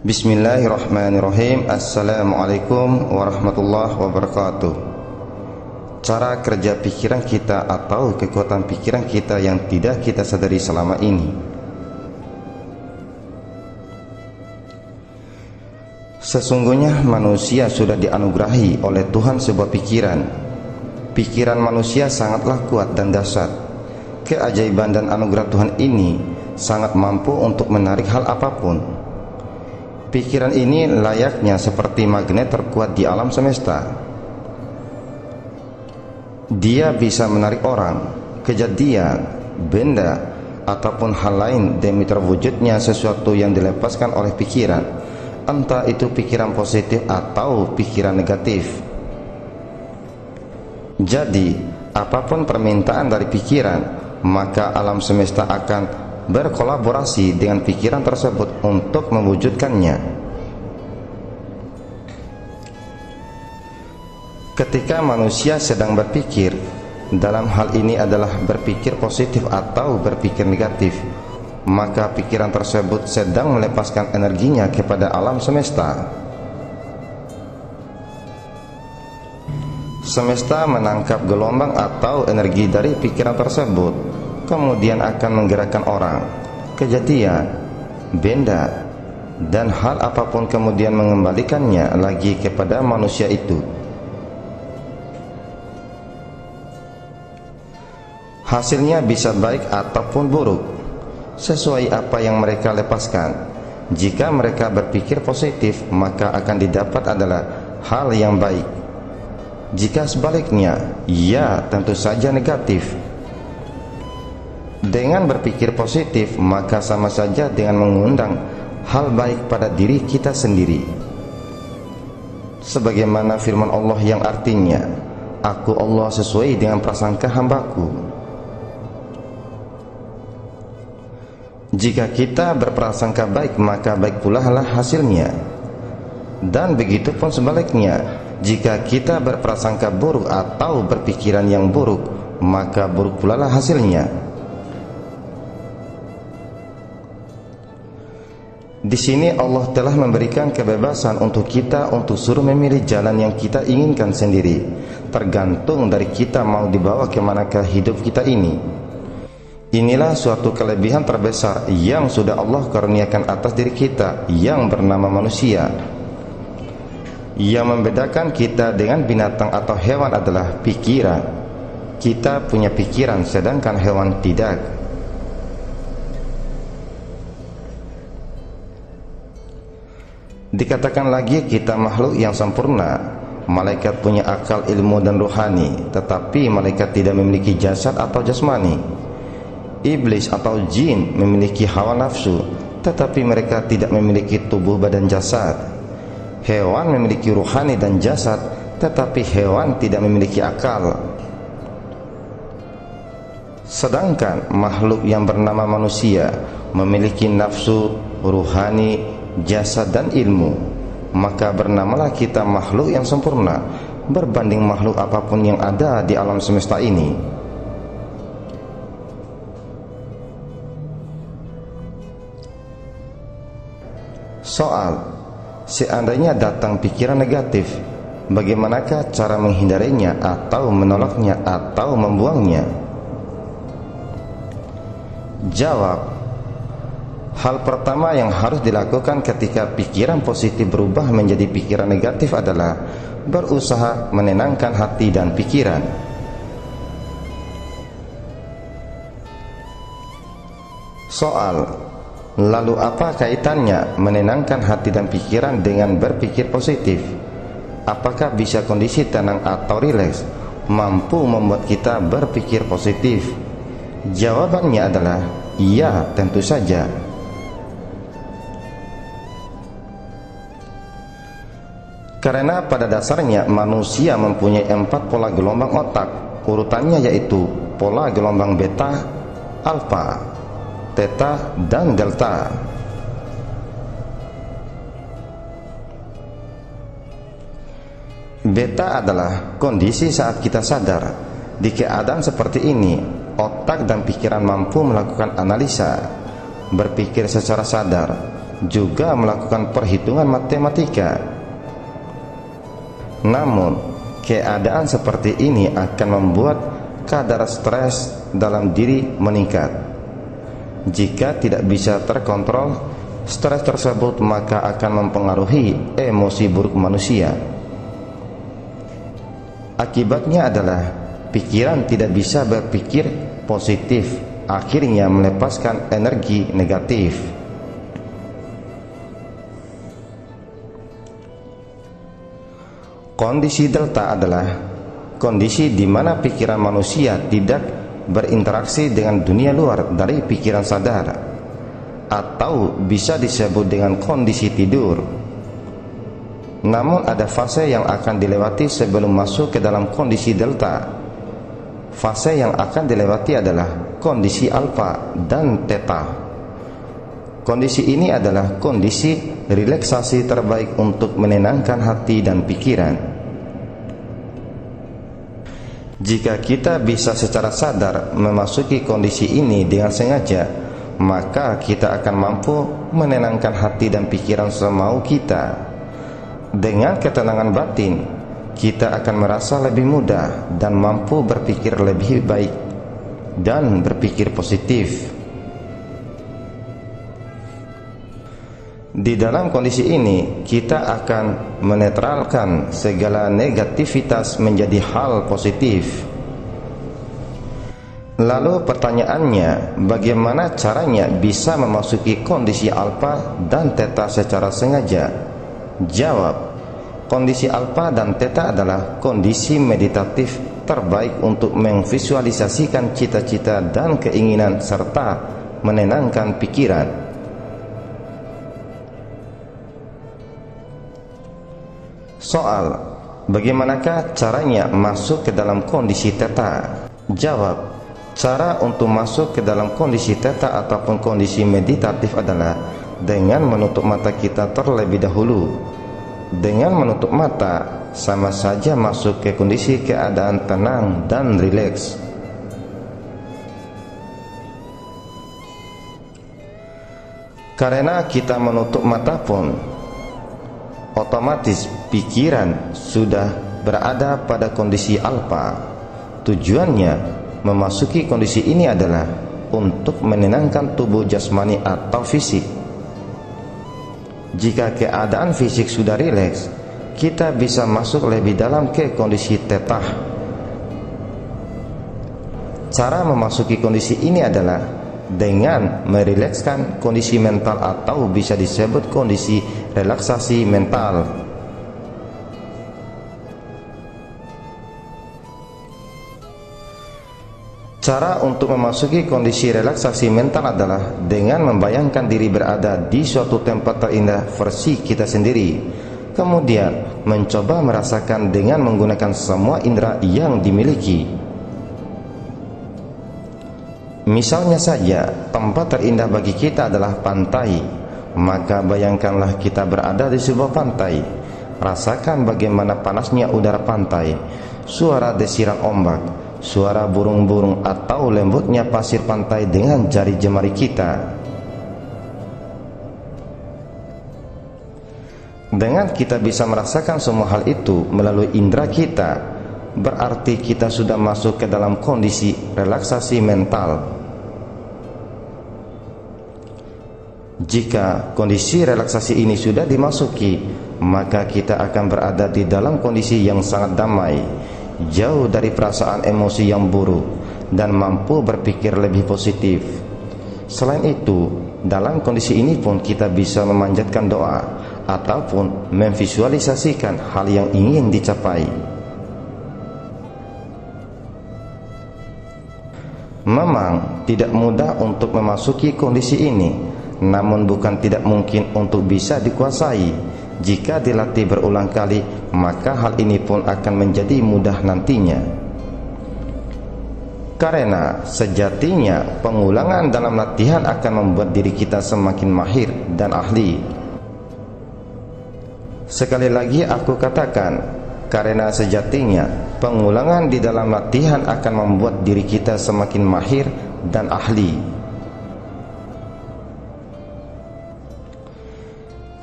Bismillahirrahmanirrahim. Assalamualaikum warahmatullahi wabarakatuh. Cara kerja pikiran kita atau kekuatan pikiran kita yang tidak kita sadari selama ini. Sesungguhnya manusia sudah dianugerahi oleh Tuhan sebuah pikiran. Pikiran manusia sangatlah kuat dan dahsyat. Keajaiban dan anugerah Tuhan ini sangat mampu untuk menarik hal apapun. Pikiran ini layaknya seperti magnet terkuat di alam semesta. Dia bisa menarik orang, kejadian, benda, ataupun hal lain demi terwujudnya sesuatu yang dilepaskan oleh pikiran, entah itu pikiran positif atau pikiran negatif. Jadi, apapun permintaan dari pikiran, maka alam semesta akan berkolaborasi dengan pikiran tersebut untuk mewujudkannya. Ketika manusia sedang berpikir, dalam hal ini adalah berpikir positif atau berpikir negatif, maka pikiran tersebut sedang melepaskan energinya kepada alam semesta. Semesta menangkap gelombang atau energi dari pikiran tersebut, kemudian akan menggerakkan orang, kejadian, benda, dan hal apapun, kemudian mengembalikannya lagi kepada manusia itu. Hasilnya bisa baik ataupun buruk, sesuai apa yang mereka lepaskan. Jika mereka berpikir positif, maka akan didapat adalah hal yang baik. Jika sebaliknya, ya tentu saja negatif. Dengan berpikir positif, maka sama saja dengan mengundang hal baik pada diri kita sendiri. Sebagaimana firman Allah yang artinya, "Aku Allah sesuai dengan prasangka hambaku." Jika kita berprasangka baik, maka baik pula lah hasilnya. Dan begitu pun sebaliknya, jika kita berprasangka buruk atau berpikiran yang buruk, maka buruk pula lah hasilnya. Di sini Allah telah memberikan kebebasan untuk kita untuk suruh memilih jalan yang kita inginkan sendiri, tergantung dari kita mau dibawa kemanakah hidup kita ini. Inilah suatu kelebihan terbesar yang sudah Allah karuniakan atas diri kita yang bernama manusia. Yang membedakan kita dengan binatang atau hewan adalah pikiran. Kita punya pikiran sedangkan hewan tidak. Dikatakan lagi kita makhluk yang sempurna. Malaikat punya akal, ilmu dan rohani, tetapi malaikat tidak memiliki jasad atau jasmani. Iblis atau jin memiliki hawa nafsu, tetapi mereka tidak memiliki tubuh badan jasad. Hewan memiliki rohani dan jasad, tetapi hewan tidak memiliki akal. Sedangkan makhluk yang bernama manusia memiliki nafsu, rohani, jasad dan ilmu. Maka bernamalah kita makhluk yang sempurna berbanding makhluk apapun yang ada di alam semesta ini. Soal, seandainya datang pikiran negatif, bagaimanakah cara menghindarinya atau menolaknya atau membuangnya? Jawab, hal pertama yang harus dilakukan ketika pikiran positif berubah menjadi pikiran negatif adalah berusaha menenangkan hati dan pikiran. Soal, lalu apa kaitannya menenangkan hati dan pikiran dengan berpikir positif? Apakah bisa kondisi tenang atau rileks mampu membuat kita berpikir positif? Jawabannya adalah iya, tentu saja. Karena pada dasarnya manusia mempunyai 4 pola gelombang otak. Urutannya yaitu pola gelombang beta, alfa, theta, dan delta. Beta adalah kondisi saat kita sadar. Di keadaan seperti ini, otak dan pikiran mampu melakukan analisa, berpikir secara sadar, juga melakukan perhitungan matematika. Namun, keadaan seperti ini akan membuat kadar stres dalam diri meningkat. Jika tidak bisa terkontrol, stres tersebut maka akan mempengaruhi emosi buruk manusia. Akibatnya adalah pikiran tidak bisa berpikir positif, akhirnya melepaskan energi negatif. Kondisi delta adalah kondisi di mana pikiran manusia tidak berinteraksi dengan dunia luar dari pikiran sadar, atau bisa disebut dengan kondisi tidur. Namun ada fase yang akan dilewati sebelum masuk ke dalam kondisi delta. Fase yang akan dilewati adalah kondisi alfa dan theta. Kondisi ini adalah kondisi relaksasi terbaik untuk menenangkan hati dan pikiran. Jika kita bisa secara sadar memasuki kondisi ini dengan sengaja, maka kita akan mampu menenangkan hati dan pikiran semau kita. Dengan ketenangan batin, kita akan merasa lebih mudah dan mampu berpikir lebih baik dan berpikir positif. Di dalam kondisi ini, kita akan menetralkan segala negativitas menjadi hal positif. Lalu pertanyaannya, bagaimana caranya bisa memasuki kondisi alfa dan theta secara sengaja? Jawab, kondisi alfa dan theta adalah kondisi meditatif terbaik untuk memvisualisasikan cita-cita dan keinginan serta menenangkan pikiran. Soal, bagaimanakah caranya masuk ke dalam kondisi theta? Jawab, cara untuk masuk ke dalam kondisi theta ataupun kondisi meditatif adalah dengan menutup mata kita terlebih dahulu. Dengan menutup mata, sama saja masuk ke kondisi keadaan tenang dan rileks. Karena kita menutup mata pun, otomatis pikiran sudah berada pada kondisi alfa. Tujuannya memasuki kondisi ini adalah untuk menenangkan tubuh jasmani atau fisik. Jika keadaan fisik sudah rileks, kita bisa masuk lebih dalam ke kondisi theta. Cara memasuki kondisi ini adalah dengan merilekskan kondisi mental atau bisa disebut kondisi relaksasi mental. Cara untuk memasuki kondisi relaksasi mental adalah dengan membayangkan diri berada di suatu tempat terindah versi kita sendiri. Kemudian mencoba merasakan dengan menggunakan semua indera yang dimiliki. Misalnya saja, tempat terindah bagi kita adalah pantai. Maka bayangkanlah kita berada di sebuah pantai. Rasakan bagaimana panasnya udara pantai, suara desiran ombak, suara burung-burung atau lembutnya pasir pantai dengan jari jemari kita. Dengan kita bisa merasakan semua hal itu melalui indera kita, berarti kita sudah masuk ke dalam kondisi relaksasi mental. Jika kondisi relaksasi ini sudah dimasuki, maka kita akan berada di dalam kondisi yang sangat damai, jauh dari perasaan emosi yang buruk, dan mampu berpikir lebih positif. Selain itu, dalam kondisi ini pun kita bisa memanjatkan doa ataupun memvisualisasikan hal yang ingin dicapai. Memang tidak mudah untuk memasuki kondisi ini, namun bukan tidak mungkin untuk bisa dikuasai. Jika dilatih berulang kali, maka hal ini pun akan menjadi mudah nantinya. Karena sejatinya pengulangan dalam latihan akan membuat diri kita semakin mahir dan ahli. Sekali lagi aku katakan, karena sejatinya pengulangan di dalam latihan akan membuat diri kita semakin mahir dan ahli.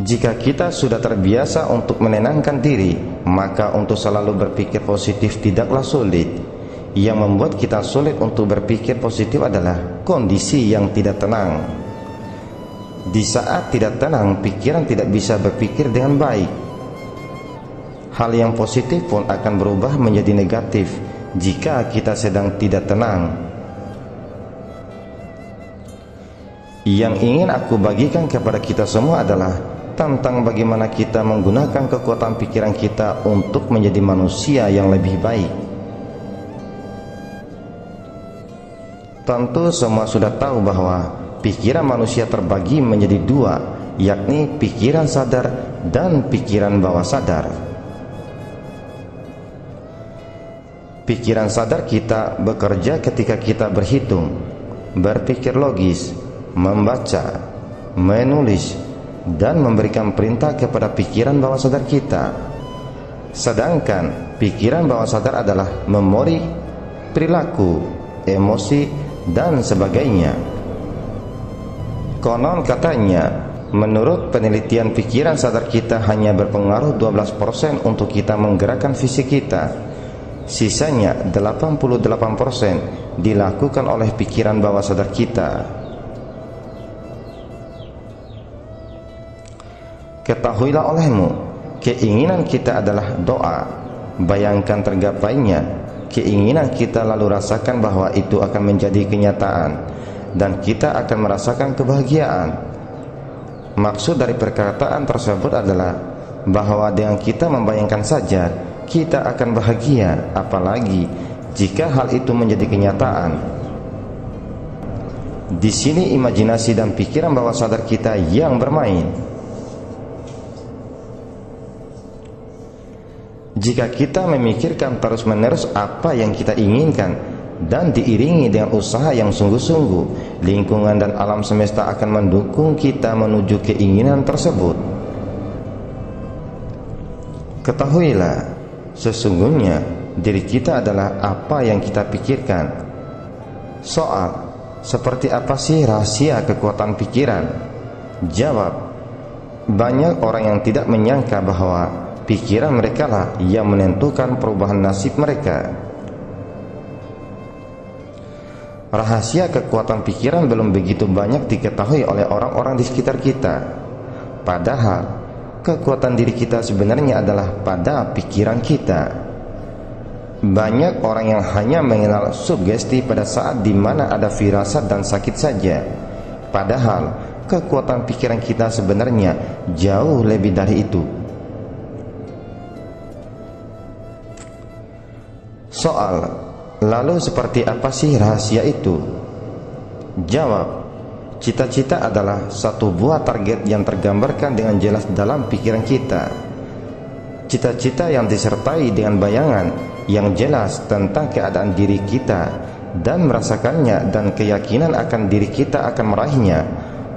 Jika kita sudah terbiasa untuk menenangkan diri, maka untuk selalu berpikir positif tidaklah sulit. Yang membuat kita sulit untuk berpikir positif adalah kondisi yang tidak tenang. Di saat tidak tenang, pikiran tidak bisa berpikir dengan baik. Hal yang positif pun akan berubah menjadi negatif jika kita sedang tidak tenang. Yang ingin aku bagikan kepada kita semua adalah tentang bagaimana kita menggunakan kekuatan pikiran kita untuk menjadi manusia yang lebih baik. Tentu semua sudah tahu bahwa pikiran manusia terbagi menjadi dua, yakni pikiran sadar dan pikiran bawah sadar. Pikiran sadar kita bekerja ketika kita berhitung, berpikir logis, membaca, menulis, dan memberikan perintah kepada pikiran bawah sadar kita. Sedangkan pikiran bawah sadar adalah memori, perilaku, emosi, dan sebagainya. Konon katanya, menurut penelitian, pikiran sadar kita hanya berpengaruh 12% untuk kita menggerakkan fisik kita. Sisanya 88% dilakukan oleh pikiran bawah sadar kita. Ketahuilah olehmu, keinginan kita adalah doa. Bayangkan tergapainya keinginan kita, lalu rasakan bahwa itu akan menjadi kenyataan, dan kita akan merasakan kebahagiaan. Maksud dari perkataan tersebut adalah bahwa dengan kita membayangkan saja, kita akan bahagia, apalagi jika hal itu menjadi kenyataan. Di sini imajinasi dan pikiran bawah sadar kita yang bermain. Jika kita memikirkan terus-menerus apa yang kita inginkan dan diiringi dengan usaha yang sungguh-sungguh, lingkungan dan alam semesta akan mendukung kita menuju keinginan tersebut. Ketahuilah, sesungguhnya diri kita adalah apa yang kita pikirkan. Soal, seperti apa sih rahasia kekuatan pikiran? Jawab, banyak orang yang tidak menyangka bahwa pikiran mereka lah yang menentukan perubahan nasib mereka. Rahasia kekuatan pikiran belum begitu banyak diketahui oleh orang-orang di sekitar kita. Padahal kekuatan diri kita sebenarnya adalah pada pikiran kita. Banyak orang yang hanya mengenal sugesti pada saat di mana ada firasat dan sakit saja. Padahal kekuatan pikiran kita sebenarnya jauh lebih dari itu. Soal, lalu seperti apa sih rahasia itu? Jawab, cita-cita adalah satu buah target yang tergambarkan dengan jelas dalam pikiran kita. Cita-cita yang disertai dengan bayangan yang jelas tentang keadaan diri kita dan merasakannya, dan keyakinan akan diri kita akan meraihnya,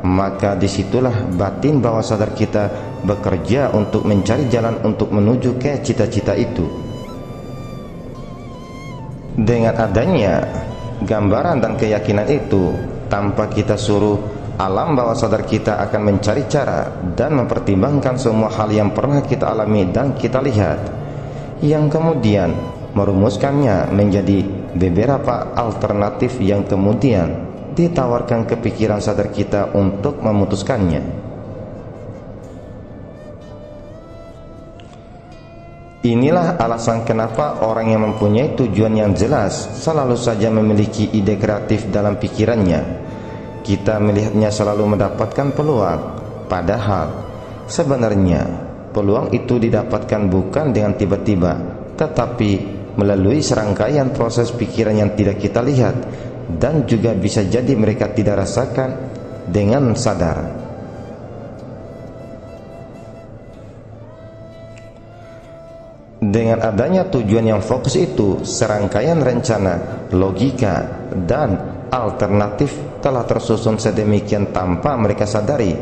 maka disitulah batin bawah sadar kita bekerja untuk mencari jalan untuk menuju ke cita-cita itu. Dengan adanya gambaran dan keyakinan itu, tanpa kita suruh, alam bawah sadar kita akan mencari cara dan mempertimbangkan semua hal yang pernah kita alami dan kita lihat, yang kemudian merumuskannya menjadi beberapa alternatif yang kemudian ditawarkan ke pikiran sadar kita untuk memutuskannya. Inilah alasan kenapa orang yang mempunyai tujuan yang jelas selalu saja memiliki ide kreatif dalam pikirannya. Kita melihatnya selalu mendapatkan peluang, padahal sebenarnya peluang itu didapatkan bukan dengan tiba-tiba, tetapi melalui serangkaian proses pikiran yang tidak kita lihat, dan juga bisa jadi mereka tidak rasakan dengan sadar. Dengan adanya tujuan yang fokus itu, serangkaian rencana, logika, dan alternatif telah tersusun sedemikian tanpa mereka sadari.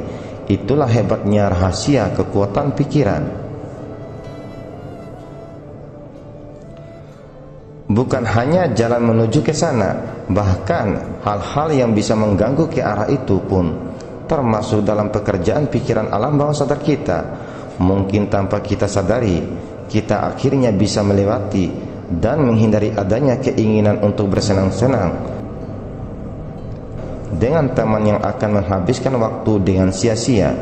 Itulah hebatnya rahasia kekuatan pikiran. Bukan hanya jalan menuju ke sana, bahkan hal-hal yang bisa mengganggu ke arah itu pun termasuk dalam pekerjaan pikiran alam bawah sadar kita. Mungkin tanpa kita sadari, kita akhirnya bisa melewati dan menghindari adanya keinginan untuk bersenang-senang dengan teman yang akan menghabiskan waktu dengan sia-sia.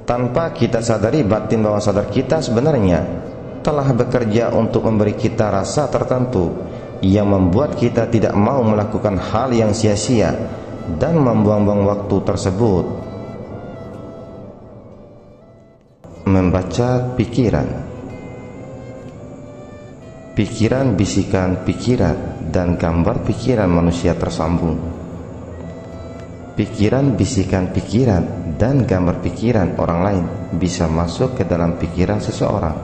Tanpa kita sadari, batin bawah sadar kita sebenarnya telah bekerja untuk memberi kita rasa tertentu yang membuat kita tidak mau melakukan hal yang sia-sia dan membuang-buang waktu tersebut. Membaca pikiran. Pikiran, bisikan pikiran, dan gambar pikiran manusia tersambung. Pikiran, bisikan pikiran, dan gambar pikiran orang lain bisa masuk ke dalam pikiran seseorang,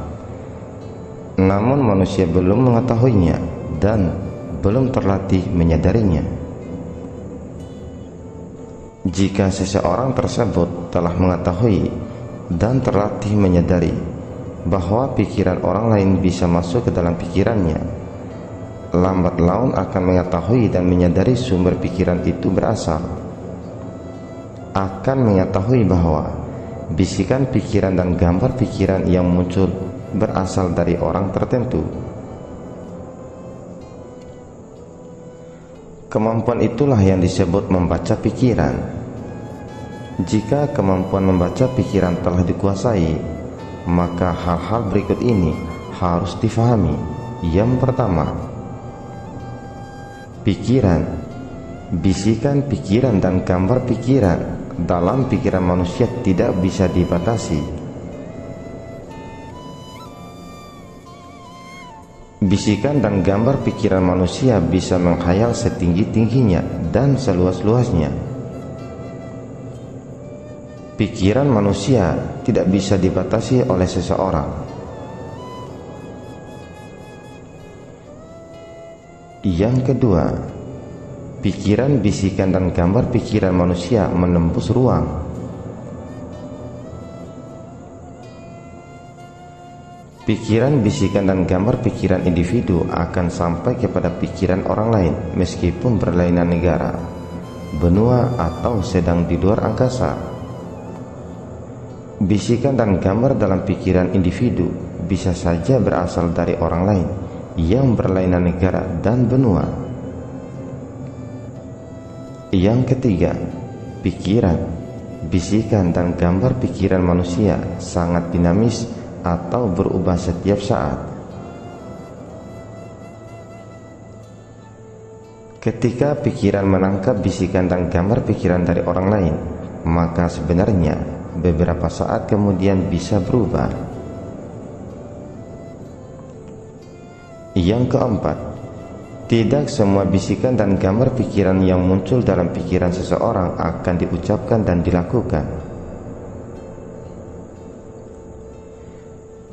namun manusia belum mengetahuinya dan belum terlatih menyadarinya. Jika seseorang tersebut telah mengetahui dan terlatih menyadari bahwa pikiran orang lain bisa masuk ke dalam pikirannya, lambat laun akan mengetahui dan menyadari sumber pikiran itu berasal. Akan mengetahui bahwa bisikan pikiran dan gambar pikiran yang muncul berasal dari orang tertentu. Kemampuan itulah yang disebut membaca pikiran. Jika kemampuan membaca pikiran telah dikuasai, maka hal-hal berikut ini harus difahami. Yang pertama, pikiran, bisikan pikiran dan gambar pikiran dalam pikiran manusia tidak bisa dibatasi. Bisikan dan gambar pikiran manusia bisa menghayal setinggi-tingginya dan seluas-luasnya. Pikiran manusia tidak bisa dibatasi oleh seseorang. Yang kedua, pikiran, bisikan, dan gambar pikiran manusia menembus ruang. Pikiran, bisikan, dan gambar pikiran individu akan sampai kepada pikiran orang lain meskipun berlainan negara, benua, atau sedang di luar angkasa. Bisikan dan gambar dalam pikiran individu bisa saja berasal dari orang lain yang berlainan negara dan benua. Yang ketiga, pikiran, bisikan, dan gambar pikiran manusia sangat dinamis atau berubah setiap saat. Ketika pikiran menangkap bisikan dan gambar pikiran dari orang lain, maka sebenarnya beberapa saat kemudian bisa berubah. Yang keempat, tidak semua bisikan dan gambar pikiran yang muncul dalam pikiran seseorang akan diucapkan dan dilakukan.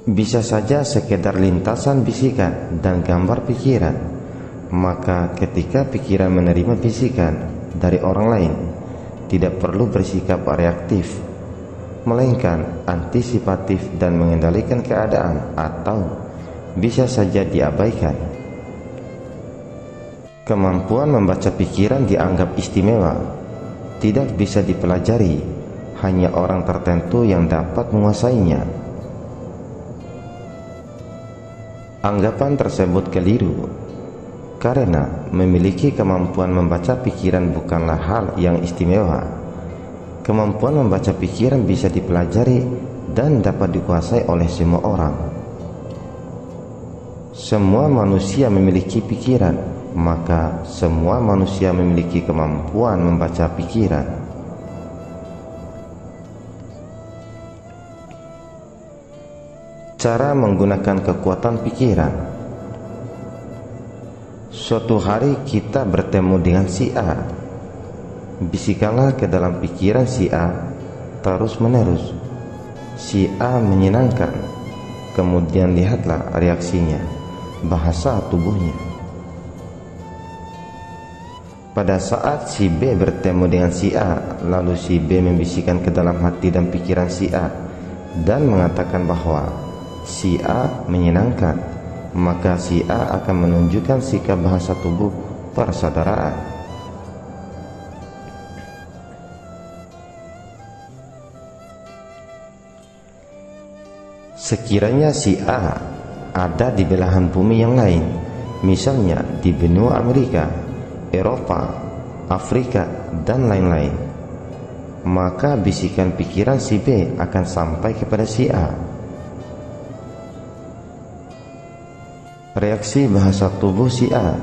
Bisa saja sekedar lintasan bisikan dan gambar pikiran. Maka ketika pikiran menerima bisikan dari orang lain, tidak perlu bersikap reaktif, melainkan antisipatif dan mengendalikan keadaan, atau bisa saja diabaikan. Kemampuan membaca pikiran dianggap istimewa, tidak bisa dipelajari, hanya orang tertentu yang dapat menguasainya. Anggapan tersebut keliru, karena memiliki kemampuan membaca pikiran bukanlah hal yang istimewa. Kemampuan membaca pikiran bisa dipelajari dan dapat dikuasai oleh semua orang. Semua manusia memiliki pikiran, maka semua manusia memiliki kemampuan membaca pikiran. Cara menggunakan kekuatan pikiran. Suatu hari kita bertemu dengan si A. Bisikanlah ke dalam pikiran si A terus menerus. Si A menyenangkan. Kemudian lihatlah reaksinya, bahasa tubuhnya. Pada saat si B bertemu dengan si A, lalu si B membisikkan ke dalam hati dan pikiran si A dan mengatakan bahwa si A menyenangkan, maka si A akan menunjukkan sikap bahasa tubuh persaudaraan. Sekiranya si A ada di belahan bumi yang lain, misalnya di benua Amerika, Eropa, Afrika, dan lain-lain, maka bisikan pikiran si B akan sampai kepada si A. Reaksi bahasa tubuh si A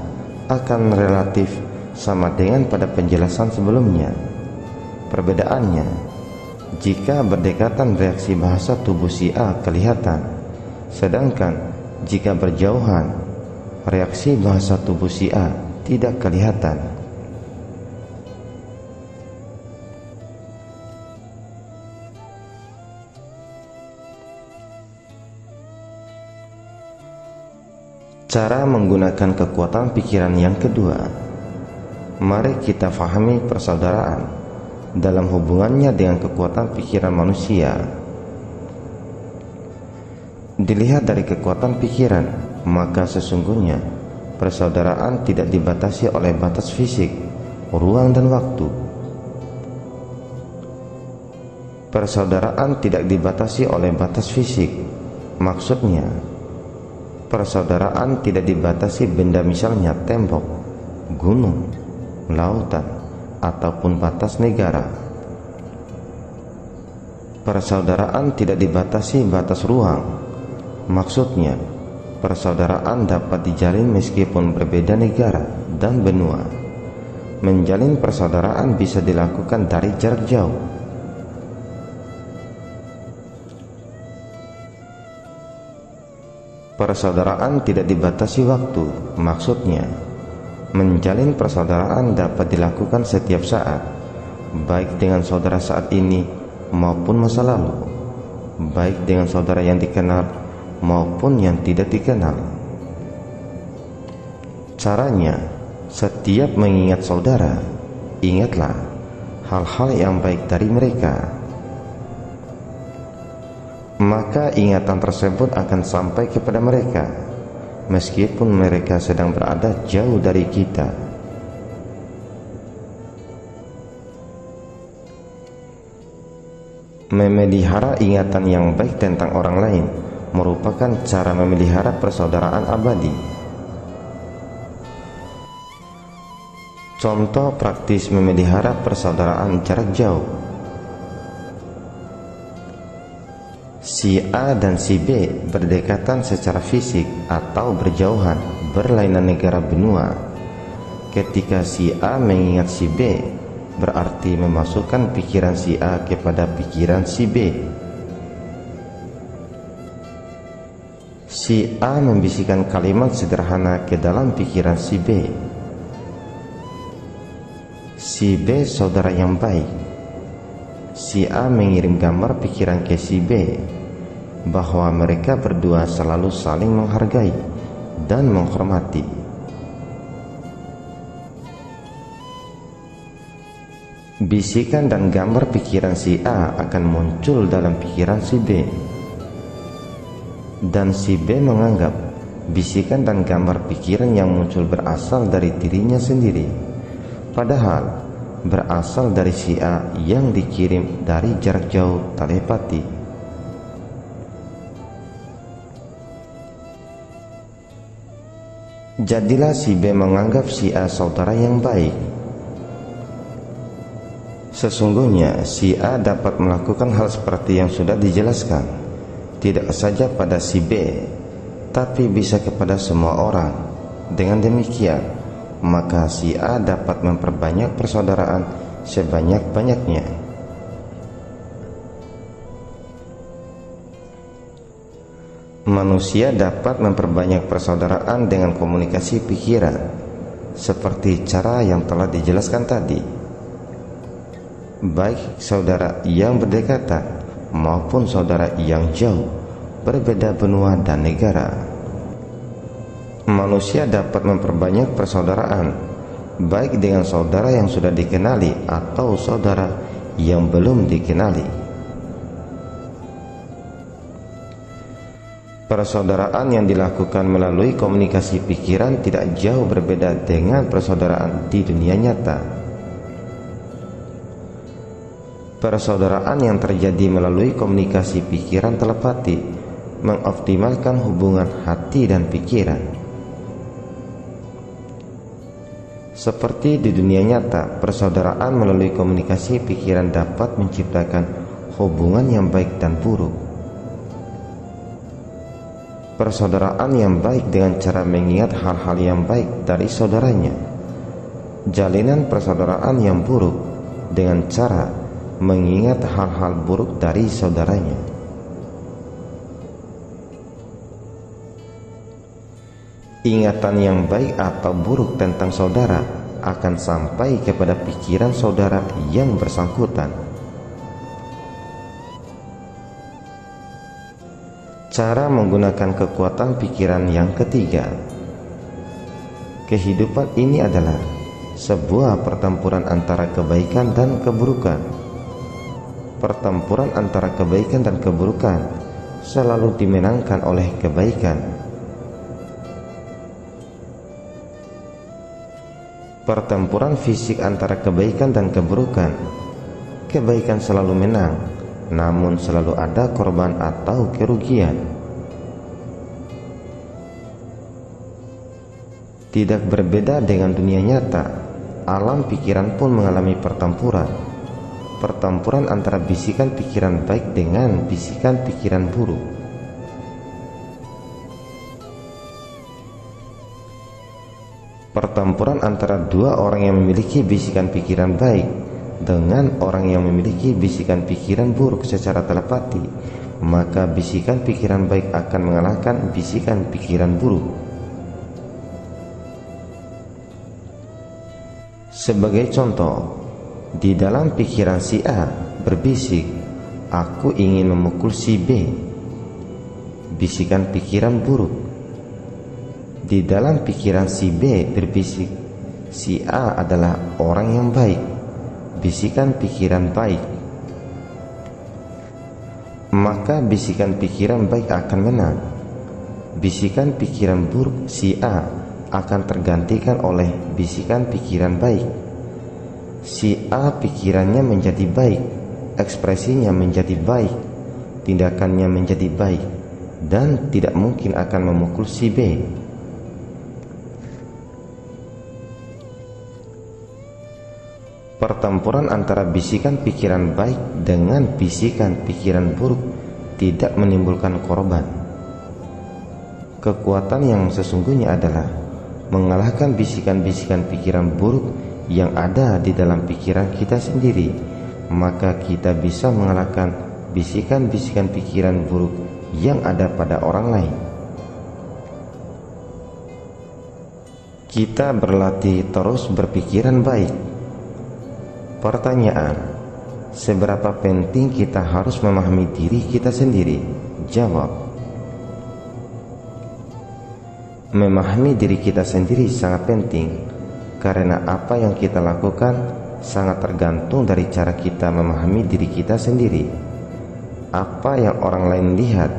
akan relatif sama dengan pada penjelasan sebelumnya. Perbedaannya, jika berdekatan reaksi bahasa tubuh si A kelihatan, sedangkan jika berjauhan reaksi bahasa tubuh si A tidak kelihatan. Cara menggunakan kekuatan pikiran yang kedua. Mari kita fahami persaudaraan dalam hubungannya dengan kekuatan pikiran manusia. Dilihat dari kekuatan pikiran, maka sesungguhnya persaudaraan tidak dibatasi oleh batas fisik, ruang, dan waktu. Persaudaraan tidak dibatasi oleh batas fisik. Maksudnya, persaudaraan tidak dibatasi benda, misalnya tembok, gunung, lautan, ataupun batas negara. Persaudaraan tidak dibatasi batas ruang. Maksudnya, persaudaraan dapat dijalin meskipun berbeda negara dan benua. Menjalin persaudaraan bisa dilakukan dari jarak jauh. Persaudaraan tidak dibatasi waktu. Maksudnya, menjalin persaudaraan dapat dilakukan setiap saat, baik dengan saudara saat ini maupun masa lalu, baik dengan saudara yang dikenal maupun yang tidak dikenal. Caranya, setiap mengingat saudara, ingatlah hal-hal yang baik dari mereka. Maka ingatan tersebut akan sampai kepada mereka, meskipun mereka sedang berada jauh dari kita. Memelihara ingatan yang baik tentang orang lain merupakan cara memelihara persaudaraan abadi. Contoh praktis memelihara persaudaraan jarak jauh. Si A dan si B berdekatan secara fisik atau berjauhan, berlainan negara benua. Ketika si A mengingat si B, berarti memasukkan pikiran si A kepada pikiran si B. Si A membisikkan kalimat sederhana ke dalam pikiran si B. Si B saudara yang baik. Si A mengirim gambar pikiran ke si B bahwa mereka berdua selalu saling menghargai dan menghormati. Bisikan dan gambar pikiran si A akan muncul dalam pikiran si B, dan si B menganggap bisikan dan gambar pikiran yang muncul berasal dari dirinya sendiri, padahal berasal dari si A yang dikirim dari jarak jauh telepati. Jadilah si B menganggap si A saudara yang baik. Sesungguhnya si A dapat melakukan hal seperti yang sudah dijelaskan, tidak saja pada si B, tapi bisa kepada semua orang. Dengan demikian, maka si A dapat memperbanyak persaudaraan sebanyak-banyaknya. Manusia dapat memperbanyak persaudaraan dengan komunikasi pikiran, seperti cara yang telah dijelaskan tadi. Baik saudara yang berdekatan maupun saudara yang jauh, berbeda benua dan negara. Manusia dapat memperbanyak persaudaraan, baik dengan saudara yang sudah dikenali atau saudara yang belum dikenali. Persaudaraan yang dilakukan melalui komunikasi pikiran tidak jauh berbeda dengan persaudaraan di dunia nyata. Persaudaraan yang terjadi melalui komunikasi pikiran telepati mengoptimalkan hubungan hati dan pikiran. Seperti di dunia nyata, persaudaraan melalui komunikasi pikiran dapat menciptakan hubungan yang baik dan buruk. Persaudaraan yang baik dengan cara mengingat hal-hal yang baik dari saudaranya. Jalinan persaudaraan yang buruk dengan cara mengingat hal-hal buruk dari saudaranya. Ingatan yang baik atau buruk tentang saudara akan sampai kepada pikiran saudara yang bersangkutan. Cara menggunakan kekuatan pikiran yang ketiga. Kehidupan ini adalah sebuah pertempuran antara kebaikan dan keburukan. Pertempuran antara kebaikan dan keburukan selalu dimenangkan oleh kebaikan. Pertempuran fisik antara kebaikan dan keburukan, kebaikan selalu menang, namun selalu ada korban atau kerugian. Tidak berbeda dengan dunia nyata, alam pikiran pun mengalami pertempuran. Pertempuran antara bisikan pikiran baik dengan bisikan pikiran buruk. Pertempuran antara dua orang yang memiliki bisikan pikiran baik dengan orang yang memiliki bisikan pikiran buruk secara telepati, maka bisikan pikiran baik akan mengalahkan bisikan pikiran buruk. Sebagai contoh, di dalam pikiran si A berbisik, "Aku ingin memukul si B." Bisikan pikiran buruk. Di dalam pikiran si B berbisik, si A adalah orang yang baik. Bisikan pikiran baik. Maka bisikan pikiran baik akan menang. Bisikan pikiran buruk si A akan tergantikan oleh bisikan pikiran baik. Si A pikirannya menjadi baik, ekspresinya menjadi baik, tindakannya menjadi baik, dan tidak mungkin akan memukul si B. Pertempuran antara bisikan pikiran baik dengan bisikan pikiran buruk tidak menimbulkan korban. Kekuatan yang sesungguhnya adalah mengalahkan bisikan-bisikan pikiran buruk yang ada di dalam pikiran kita sendiri. Maka kita bisa mengalahkan bisikan-bisikan pikiran buruk yang ada pada orang lain. Kita berlatih terus berpikiran baik. Pertanyaan: seberapa penting kita harus memahami diri kita sendiri? Jawab: memahami diri kita sendiri sangat penting, karena apa yang kita lakukan sangat tergantung dari cara kita memahami diri kita sendiri. Apa yang orang lain lihat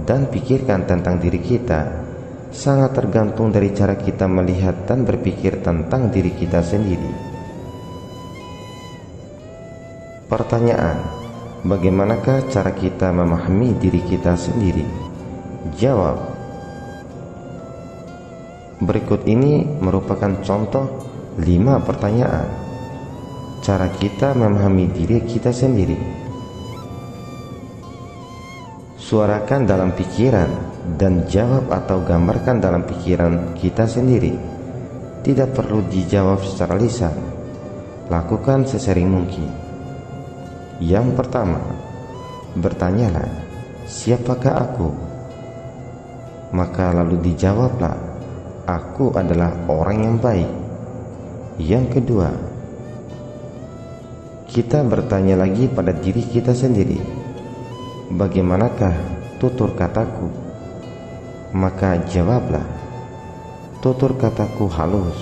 dan pikirkan tentang diri kita sangat tergantung dari cara kita melihat dan berpikir tentang diri kita sendiri. Pertanyaan: bagaimanakah cara kita memahami diri kita sendiri? Jawab: berikut ini merupakan contoh 5 pertanyaan cara kita memahami diri kita sendiri. Suarakan dalam pikiran dan jawab atau gambarkan dalam pikiran kita sendiri. Tidak perlu dijawab secara lisan. Lakukan sesering mungkin. Yang pertama, bertanyalah, siapakah aku? Maka lalu dijawablah, aku adalah orang yang baik. Yang kedua, kita bertanya lagi pada diri kita sendiri, bagaimanakah tutur kataku? Maka jawablah, tutur kataku halus.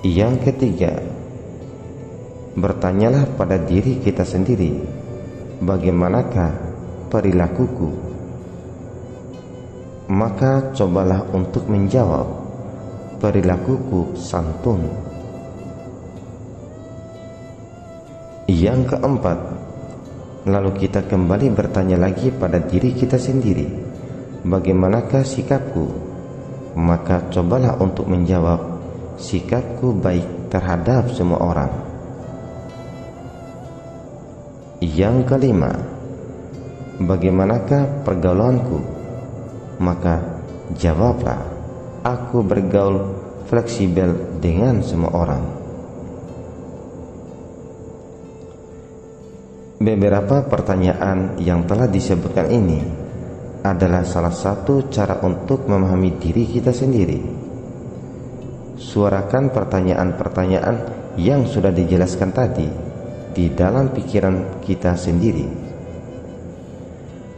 Yang ketiga, bertanyalah pada diri kita sendiri, bagaimanakah perilakuku? Maka cobalah untuk menjawab, perilakuku santun. Yang keempat, Lalu kita kembali bertanya lagi pada diri kita sendiri, bagaimanakah sikapku? Maka cobalah untuk menjawab, sikapku baik terhadap semua orang. Yang kelima, bagaimanakah pergaulanku? Maka jawablah, aku bergaul fleksibel dengan semua orang. Beberapa pertanyaan yang telah disebutkan ini adalah salah satu cara untuk memahami diri kita sendiri. Suarakan pertanyaan-pertanyaan yang sudah dijelaskan tadi di dalam pikiran kita sendiri.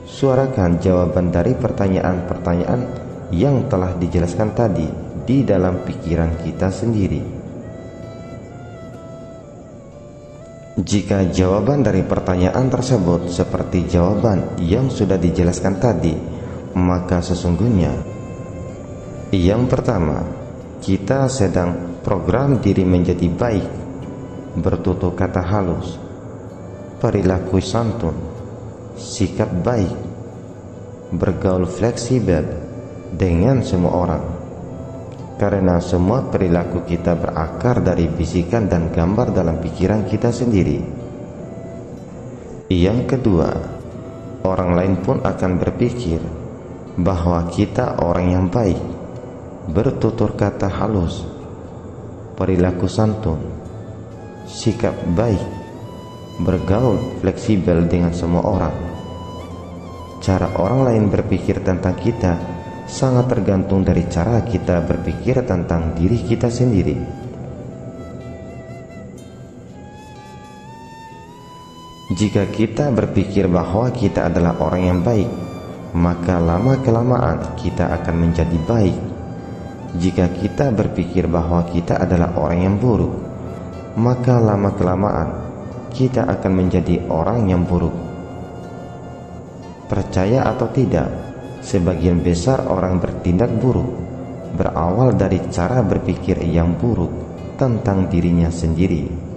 Suarakan jawaban dari pertanyaan-pertanyaan yang telah dijelaskan tadi di dalam pikiran kita sendiri. Jika jawaban dari pertanyaan tersebut seperti jawaban yang sudah dijelaskan tadi, maka sesungguhnya yang pertama, kita sedang program diri menjadi baik, bertutur kata halus, perilaku santun, sikap baik, bergaul fleksibel dengan semua orang. Karena semua perilaku kita berakar dari bisikan dan gambar dalam pikiran kita sendiri. Yang kedua, orang lain pun akan berpikir bahwa kita orang yang baik, bertutur kata halus, perilaku santun, sikap baik, bergaul fleksibel dengan semua orang. Cara orang lain berpikir tentang kita sangat tergantung dari cara kita berpikir tentang diri kita sendiri. Jika kita berpikir bahwa kita adalah orang yang baik, maka lama-kelamaan kita akan menjadi baik. Jika kita berpikir bahwa kita adalah orang yang buruk, maka lama-kelamaan kita akan menjadi orang yang buruk. Percaya atau tidak, sebagian besar orang bertindak buruk berawal dari cara berpikir yang buruk tentang dirinya sendiri.